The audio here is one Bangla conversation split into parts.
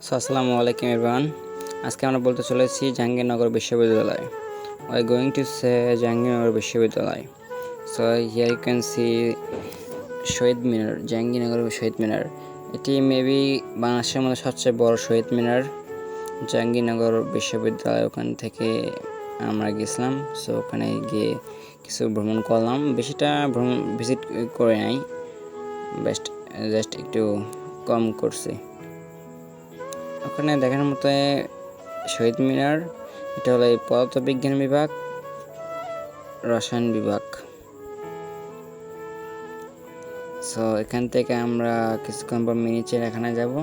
আসসালামু আলাইকুম এভরিওয়ান। আজকে আমরা বলতে চলেছি জাহাঙ্গীরনগর বিশ্ববিদ্যালয়। We are going to say Jahangirnagar বিশ্ববিদ্যালয়. So here you can see শহীদ মিনার, জাহাঙ্গীরনগর শহীদ মিনার। এটি মেবি বাংলাদেশের মধ্যে সবচেয়ে বড় শহীদ মিনার। জাহাঙ্গীরনগর বিশ্ববিদ্যালয়, ওখান থেকে আমরা গেছিলাম। সো ওখানে গিয়ে কিছু ভ্রমণ করলাম, বেশিটা ভ্রমণ ভিজিট করে নাই, জাস্ট একটু কম করছি। ওখানে দেখার মতো শহীদ মিনার, এটা হলো পদার্থবিজ্ঞান বিভাগ, রসায়ন বিভাগ। সো এখান থেকে আমরা কিছুক্ষণ পর মিনি চিড়িয়াখানায় যাব।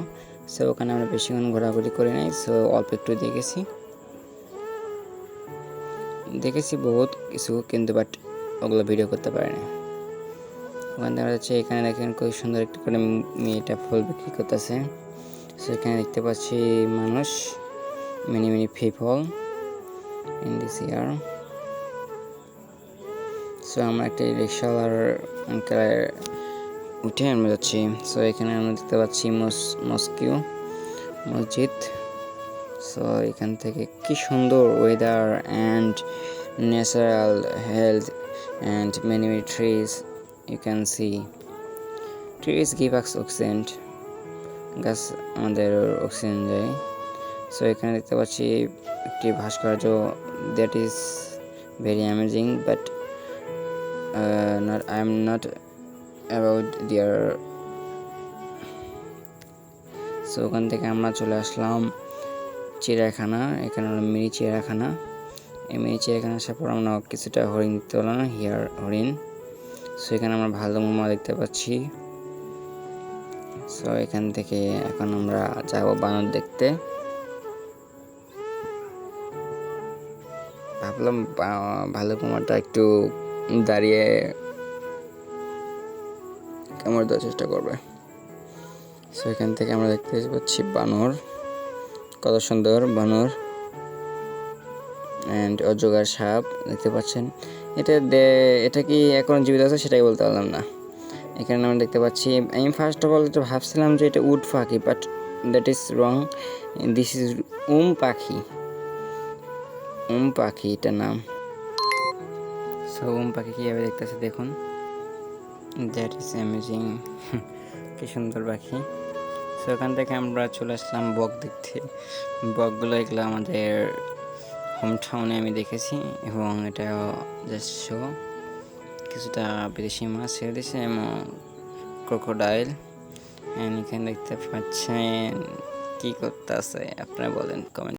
সো ওখানে আমরা বেশিক্ষণ ঘোরাঘুরি করি নাই, সো অল্প একটু দেখেছি বহুত কিছু, কিন্তু বাট ওগুলো ভিডিও করতে পারি না। ওখানে দেখা যাচ্ছে, এখানে দেখেন খুব সুন্দর একটু করে মেয়েটা ফুল বিক্রি করতেছে। সো এখানে দেখতে পাচ্ছি মানুষ, many people in this year. So আমরা একটা রিক্সাওয়ালার আঙ্কেল উঠে আমরা যাচ্ছি। সো এখানে আমরা দেখতে পাচ্ছি মসজিদ। সো এখান থেকে কি সুন্দর weather and natural health and many trees you can see. Trees give us oxygen. গাছ আমাদের অক্সিজেন দেয়। সো এখানে দেখতে পাচ্ছি একটি ভাস্কর্য, that is very amazing, but I am not about দিয়ার। সো ওখান থেকে আমরা চলে আসলাম চিড়িয়াখানা। এখানে হলো মিনি চিড়িয়াখানা। এই মিনি চিড়িয়াখানা আসার পর আমরা কিছুটা হরিণ দেখতে পেলাম, হিয়ার হরিণ। সো এখানে আমরা ভালো মামা দেখতে পাচ্ছি। সো এখান থেকে এখন আমরা যাব বানর দেখতে। ভাবলাম ভালো মামাটা একটু দাঁড়িয়ে কামড় দেওয়ার চেষ্টা করবে। সো এখান থেকে আমরা দেখতে পাচ্ছি বানর, কত সুন্দর বানর অ্যান্ড অজগর সাপ দেখতে পাচ্ছেন। এটা কি এখন জীবিত আছে সেটাই বলতে পারলাম না। এখানে আমরা দেখতে পাচ্ছি, আমি ফার্স্ট অফ অল এটা ভাবছিলাম যে এটা উট পাখি, but that is wrong. This is পাখি, পাখি এটার নাম। সো পাখি কীভাবে দেখতেছে দেখুন, দ্যাট ইজ অ্যামেজিং। কি সুন্দর পাখি। সো ওখান থেকে আমরা চলে আসলাম বক দেখতে। বকগুলো এগুলো আমাদের হোম টাউনে আমি দেখেছি, এবং এটা জাস্ট শো। কিছুটা বিদেশি মাছ ছেড়ে দিয়েছে এবং ক্রোকোডাইল। এখানে দেখতে পাচ্ছেন কি করতে আছে আপনারা বলেন কমেন্ট।